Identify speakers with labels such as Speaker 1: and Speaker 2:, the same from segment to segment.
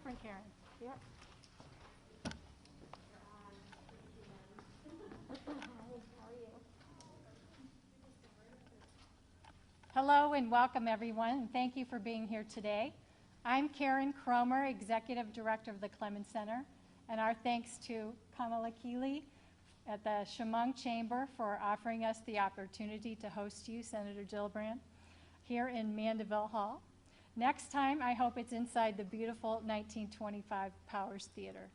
Speaker 1: different Karen.
Speaker 2: Yep.
Speaker 1: Hello and welcome everyone, and thank you for being here today. I'm Karen Cromer, Executive Director of the Clemens Center, and our thanks to Kamala Keeley at the Chemung Chamber for offering us the opportunity to host you, Senator Gillibrand, here in Mandeville Hall. Next time, I hope it's inside the beautiful 1925 Powers Theater.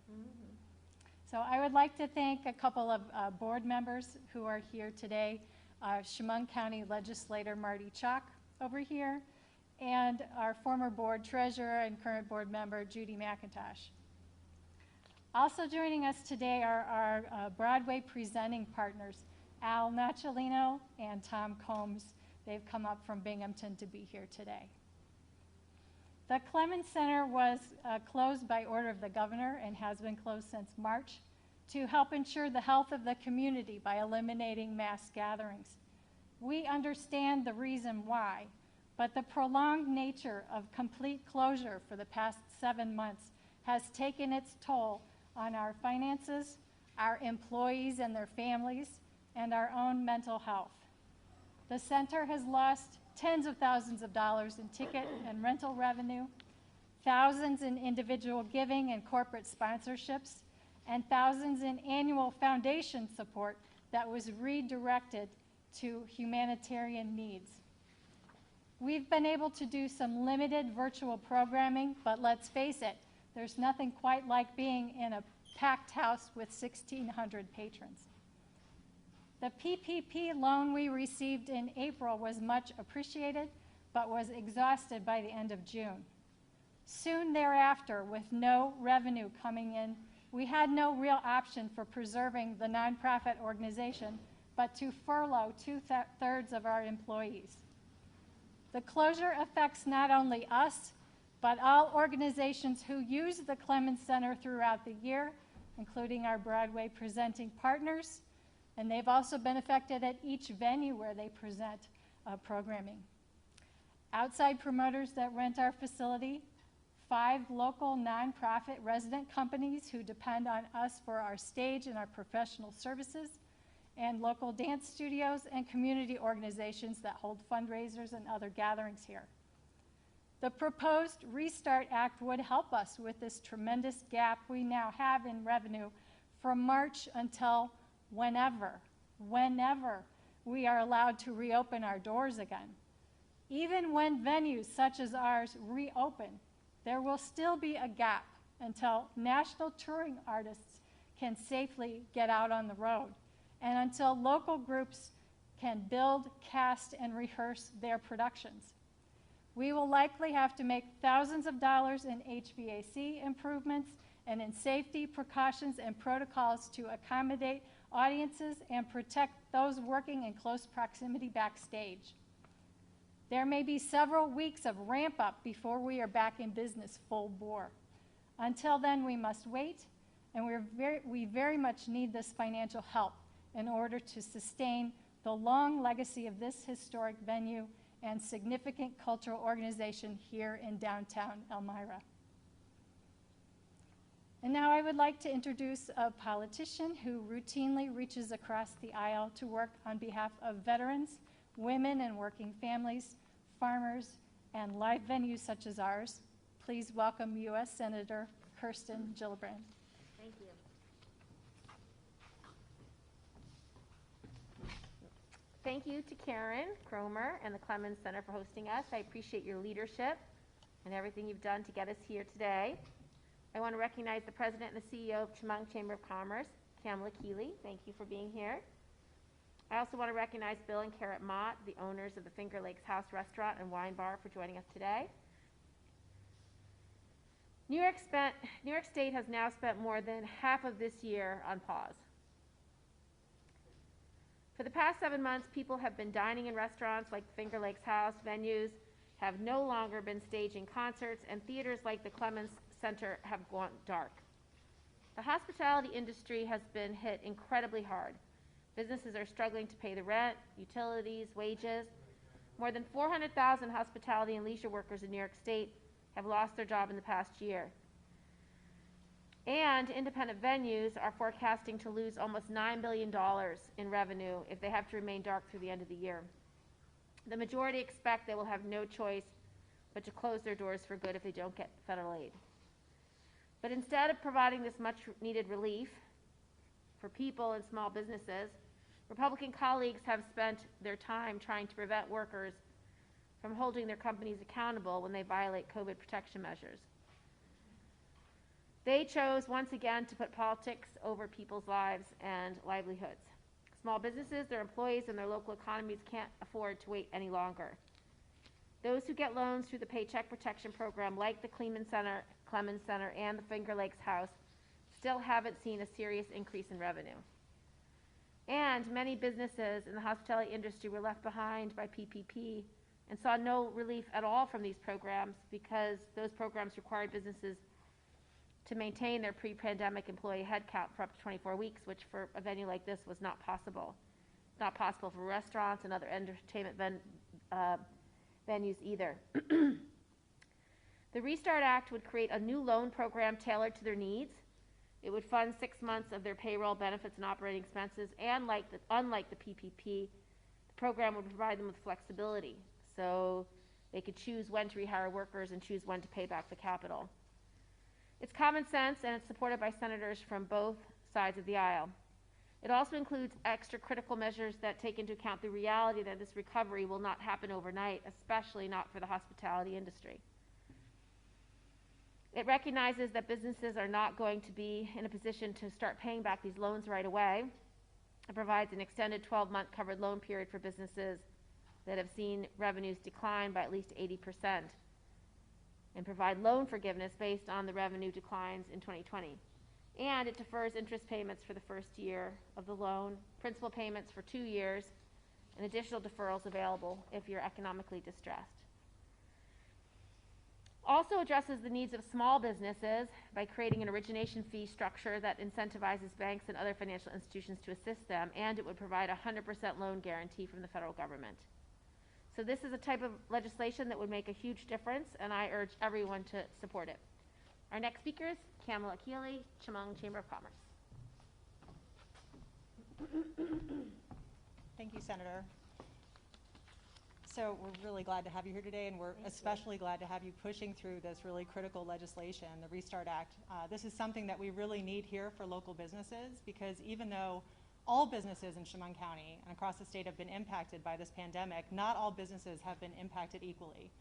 Speaker 1: So I would like to thank a couple of board members who are here today. Chemung County Legislator Marty Chalk over here, and our former board treasurer and current board member Judy McIntosh. Also joining us today are our Broadway presenting partners, Al Naciolino and Tom Combs. They've come up from Binghamton to be here today. The Clemens Center was closed by order of the governor and has been closed since March to help ensure the health of the community by eliminating mass gatherings. We understand the reason why, but the prolonged nature of complete closure for the past 7 months has taken its toll on our finances, our employees and their families, and our own mental health. The center has lost tens of thousands of dollars in ticket and rental revenue, thousands in individual giving and corporate sponsorships, and thousands in annual foundation support that was redirected to humanitarian needs. We've been able to do some limited virtual programming, but let's face it, there's nothing quite like being in a packed house with 1,600 patrons. The PPP loan we received in April was much appreciated, but was exhausted by the end of June. Soon thereafter, with no revenue coming in, we had no real option for preserving the nonprofit organization, but to furlough 2/3 of our employees. The closure affects not only us, but all organizations who use the Clemens Center throughout the year, including our Broadway presenting partners, and they've also been affected at each venue where they present programming. Outside promoters that rent our facility, 5 local nonprofit resident companies who depend on us for our stage and our professional services, and local dance studios and community organizations that hold fundraisers and other gatherings here. The proposed Restart Act would help us with this tremendous gap we now have in revenue from March until whenever we are allowed to reopen our doors again. Even when venues such as ours reopen, there will still be a gap until national touring artists can safely get out on the road, and until local groups can build, cast, and rehearse their productions. We will likely have to make thousands of dollars in HVAC improvements and in safety precautions and protocols to accommodate audiences and protect those working in close proximity backstage. There may be several weeks of ramp up before we are back in business full bore. Until then, we must wait, and we very much need this financial help in order to sustain the long legacy of this historic venue and significant cultural organization here in downtown Elmira. And now I would like to introduce a politician who routinely reaches across the aisle to work on behalf of veterans, women and working families, farmers, and live venues such as ours. Please welcome U.S. Senator Sen Gillibrand.
Speaker 2: Thank you. Thank you to Karen Cromer and the Clemens Center for hosting us. I appreciate your leadership and everything you've done to get us here today. I want to recognize the President and the CEO of Chemung Chamber of Commerce, Kamala Keeley. Thank you for being here. I also want to recognize Bill and Carrot Mott, the owners of the Finger Lakes House Restaurant and Wine Bar, for joining us today. New York State has now spent more than half of this year on pause. For the past 7 months, people have been dining in restaurants like Finger Lakes House, venues have no longer been staging concerts, and theaters like the Clemens Center have gone dark. The hospitality industry has been hit incredibly hard. Businesses are struggling to pay the rent, utilities, wages. More than 400,000 hospitality and leisure workers in New York State have lost their job in the past year. And independent venues are forecasting to lose almost $9 billion in revenue if they have to remain dark through the end of the year. The majority expect they will have no choice but to close their doors for good if they don't get federal aid. But instead of providing this much needed relief for people and small businesses, Republican colleagues have spent their time trying to prevent workers from holding their companies accountable when they violate COVID protection measures. They chose once again to put politics over people's lives and livelihoods. Small businesses, their employees, and their local economies can't afford to wait any longer. Those who get loans through the Paycheck Protection Program, like the Clemens Center, and the Finger Lakes House, still haven't seen a serious increase in revenue. And many businesses in the hospitality industry were left behind by PPP and saw no relief at all from these programs because those programs required businesses to maintain their pre-pandemic employee headcount for up to 24 weeks, which for a venue like this was not possible. It's not possible for restaurants and other entertainment venues either. The Restart Act would create a new loan program tailored to their needs. It would fund 6 months of their payroll, benefits, and operating expenses, and unlike the PPP, the program would provide them with flexibility, so they could choose when to rehire workers and choose when to pay back the capital. It's common sense, and it's supported by senators from both sides of the aisle. It also includes extra critical measures that take into account the reality that this recovery will not happen overnight, especially not for the hospitality industry. It recognizes that businesses are not going to be in a position to start paying back these loans right away. It provides an extended 12-month covered loan period for businesses that have seen revenues decline by at least 80%, and provide loan forgiveness based on the revenue declines in 2020. And it defers interest payments for the first year of the loan, principal payments for 2 years, and additional deferrals available if you're economically distressed. Also addresses the needs of small businesses by creating an origination fee structure that incentivizes banks and other financial institutions to assist them, and it would provide a 100% loan guarantee from the federal government. So this is a type of legislation that would make a huge difference, and I urge everyone to support it. Our next speaker is Kamala Keeley, Chemung Chamber of Commerce.
Speaker 3: Thank you, Senator. So we're really glad to have you here today, and we're especially glad to have you pushing through this really critical legislation, the Restart Act. This is something that we really need here for local businesses, because even though all businesses in Chemung County and across the state have been impacted by this pandemic, not all businesses have been impacted equally.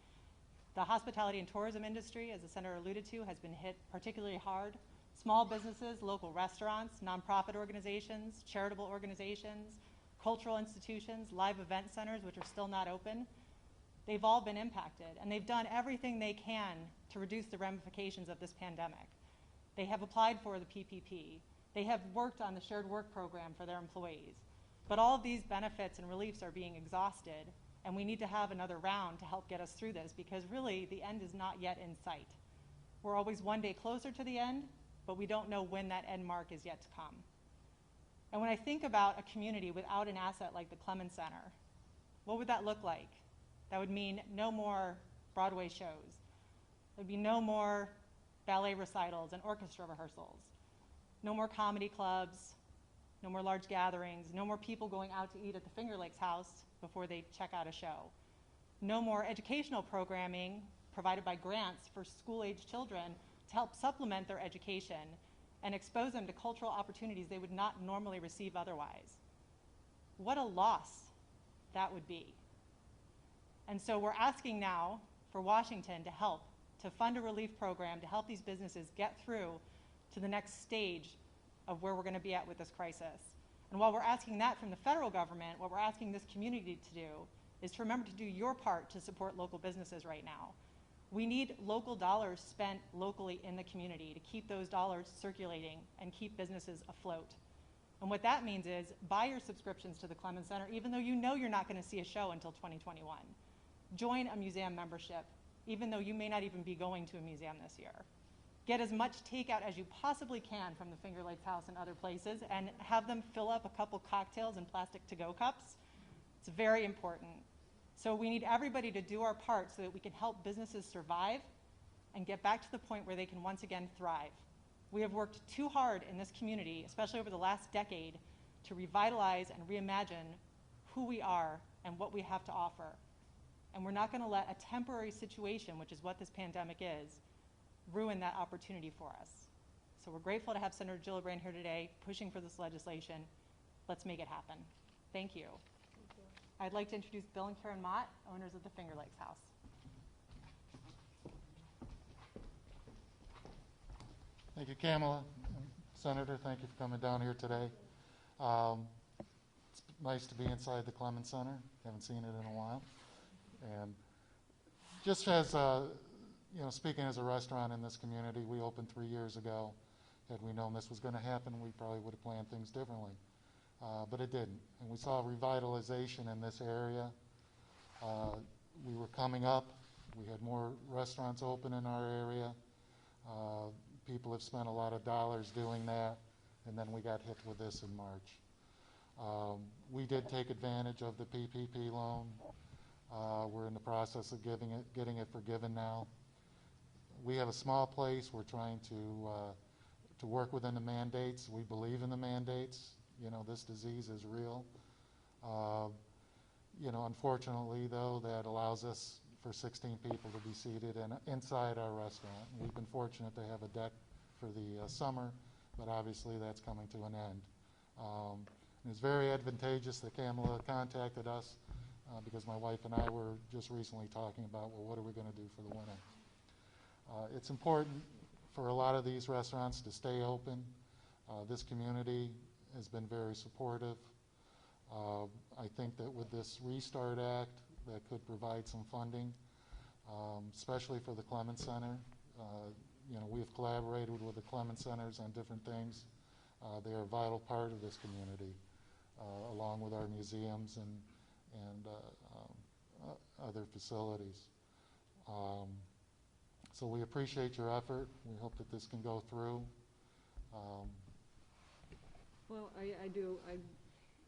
Speaker 3: The hospitality and tourism industry, as the Senator alluded to, has been hit particularly hard. Small businesses, local restaurants, nonprofit organizations, charitable organizations, cultural institutions, live event centers, which are still not open, they've all been impacted, and they've done everything they can to reduce the ramifications of this pandemic. They have applied for the PPP. They have worked on the shared work program for their employees. But all of these benefits and reliefs are being exhausted, and we need to have another round to help get us through this, because really the end is not yet in sight. We're always one day closer to the end, but we don't know when that end mark is yet to come. And when I think about a community without an asset like the Clemens Center, what would that look like? That would mean no more Broadway shows. There'd be no more ballet recitals and orchestra rehearsals, no more comedy clubs, no more large gatherings, no more people going out to eat at the Finger Lakes House before they check out a show, no more educational programming provided by grants for school-age children to help supplement their education and expose them to cultural opportunities they would not normally receive otherwise. What a loss that would be. And so we're asking now for Washington to help, to fund a relief program to help these businesses get through to the next stage of where we're going to be at with this crisis. And while we're asking that from the federal government, what we're asking this community to do is to remember to do your part to support local businesses right now. We need local dollars spent locally in the community to keep those dollars circulating and keep businesses afloat. And what that means is buy your subscriptions to the Clemens Center, even though you know you're not going to see a show until 2021. Join a museum membership, even though you may not even be going to a museum this year. Get as much takeout as you possibly can from the Finger Lakes House and other places, and have them fill up a couple cocktails in plastic to-go cups. It's very important. So we need everybody to do our part so that we can help businesses survive and get back to the point where they can once again thrive. We have worked too hard in this community, especially over the last decade, to revitalize and reimagine who we are and what we have to offer. And we're not going to let a temporary situation, which is what this pandemic is, ruin that opportunity for us. So we're grateful to have Senator Gillibrand here today pushing for this legislation. Let's make it happen. Thank you. I'd like to introduce Bill and Karen Mott, owners of the Finger Lakes House.
Speaker 4: Thank you, Kamala. Senator, thank you for coming down here today. It's nice to be inside the Clemens Center. Haven't seen it in a while. And just as, speaking as a restaurant in this community, we opened 3 years ago. Had we known this was going to happen, we probably would have planned things differently. But it didn't. And we saw revitalization in this area. We were coming up. We had more restaurants open in our area. People have spent a lot of dollars doing that, and then we got hit with this in March. We did take advantage of the PPP loan. We're in the process of getting it forgiven now. We have a small place. We're trying to work within the mandates. We believe in the mandates. This disease is real. Unfortunately, though, that allows us for 16 people to be seated inside our restaurant. We've been fortunate to have a deck for the summer, but obviously that's coming to an end. It's very advantageous that Kamala contacted us because my wife and I were just recently talking about, well, what are we going to do for the winter? It's important for a lot of these restaurants to stay open. This community has been very supportive. I think that with this Restart Act, that could provide some funding, especially for the Clemens Center. We have collaborated with the Clemens Centers on different things. They are a vital part of this community, along with our museums and other facilities. So we appreciate your effort. We hope that this can go through.
Speaker 5: Well, I do. I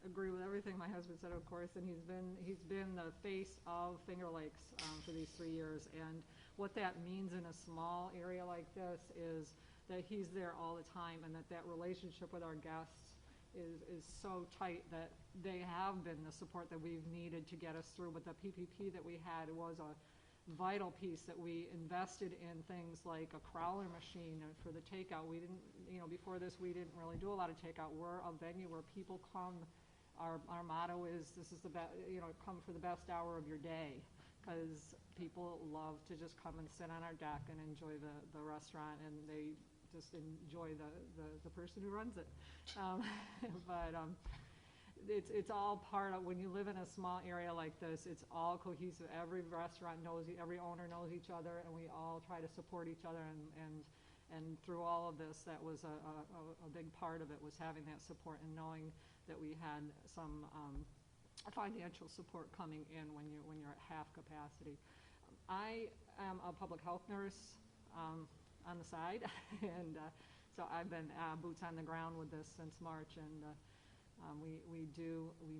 Speaker 5: agree with everything my husband said, of course, and he's been the face of Finger Lakes for these 3 years. And what that means in a small area like this is that he's there all the time, and that relationship with our guests is so tight that they have been the support that we've needed to get us through. But the PPP that we had was a vital piece that we invested in, things like a crowler machine for the takeout. We didn't, before this, we didn't really do a lot of takeout. We're a venue where people come. Our motto is, this is the best, come for the best hour of your day, because people love to just come and sit on our deck and enjoy the restaurant, and they just enjoy the person who runs it. It's all part of, when you live in a small area like this, it's all cohesive. Every restaurant knows, every owner knows each other, and we all try to support each other. And through all of this, that was a big part of it, was having that support and knowing that we had some financial support coming in when you're at half capacity. I am a public health nurse on the side, and so I've been boots on the ground with this since March, and we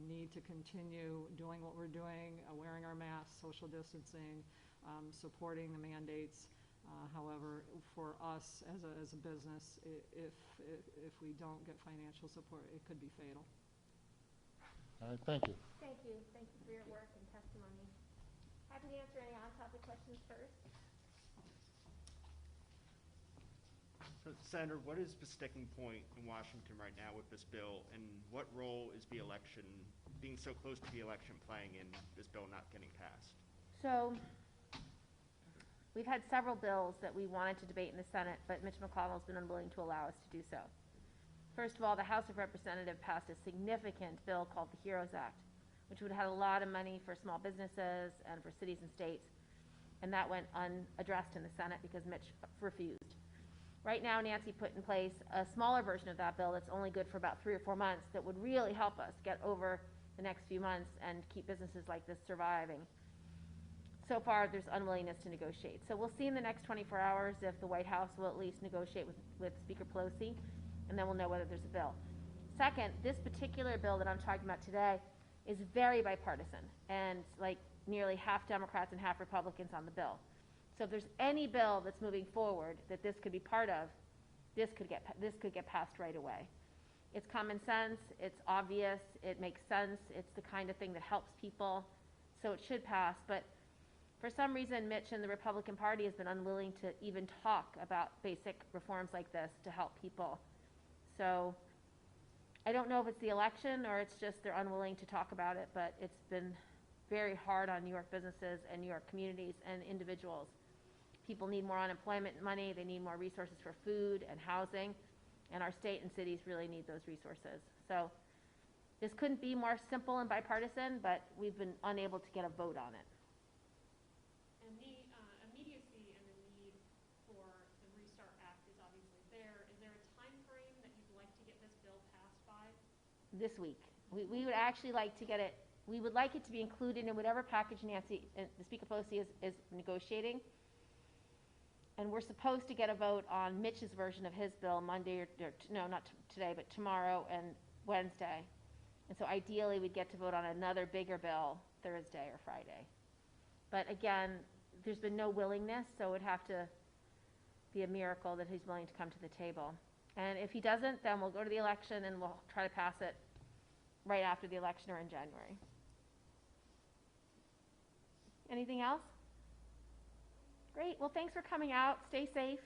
Speaker 5: need to continue doing what we're doing, wearing our masks, social distancing, supporting the mandates. However, for us as a business, if we don't get financial support, it could be fatal.
Speaker 4: All right, thank you.
Speaker 2: Thank you. Thank you for your work and testimony. Happy to answer any on-topic questions first.
Speaker 6: So, Senator, what is the sticking point in Washington right now with this bill, and what role is the election, being so close to the election, playing in this bill not getting passed?
Speaker 2: So, we've had several bills that we wanted to debate in the Senate, but Mitch McConnell's been unwilling to allow us to do so. First of all, the House of Representatives passed a significant bill called the HEROES Act, which would have had a lot of money for small businesses and for cities and states, and that went unaddressed in the Senate because Mitch refused. Right now, Nancy put in place a smaller version of that bill that's only good for about 3 or 4 months that would really help us get over the next few months and keep businesses like this surviving. So far, there's unwillingness to negotiate. So we'll see in the next 24 hours if the White House will at least negotiate with Speaker Pelosi, and then we'll know whether there's a bill. Second, this particular bill that I'm talking about today is very bipartisan, and like nearly half Democrats and half Republicans on the bill. So if there's any bill that's moving forward that this could be part of, this could get passed right away. It's common sense, it's obvious, it makes sense, it's the kind of thing that helps people, so it should pass. But for some reason, Mitch and the Republican Party has been unwilling to even talk about basic reforms like this to help people. So I don't know if it's the election or it's just they're unwilling to talk about it, but it's been very hard on New York businesses and New York communities and individuals. People need more unemployment money, they need more resources for food and housing, and our state and cities really need those resources. So this couldn't be more simple and bipartisan, but we've been unable to get a vote on it.
Speaker 7: And the immediacy and the need for the Restart Act is obviously there. Is there a time frame that you'd like to get this bill passed by?
Speaker 2: This week. We would actually like to get it, we would like it to be included in whatever package Nancy, the Speaker Pelosi is negotiating. And we're supposed to get a vote on Mitch's version of his bill Monday, no, not today, but tomorrow and Wednesday. And so ideally, we'd get to vote on another bigger bill Thursday or Friday. But again, there's been no willingness, so it would have to be a miracle that he's willing to come to the table. And if he doesn't, then we'll go to the election and we'll try to pass it right after the election or in January. Anything else? Great. Well, thanks for coming out. Stay safe.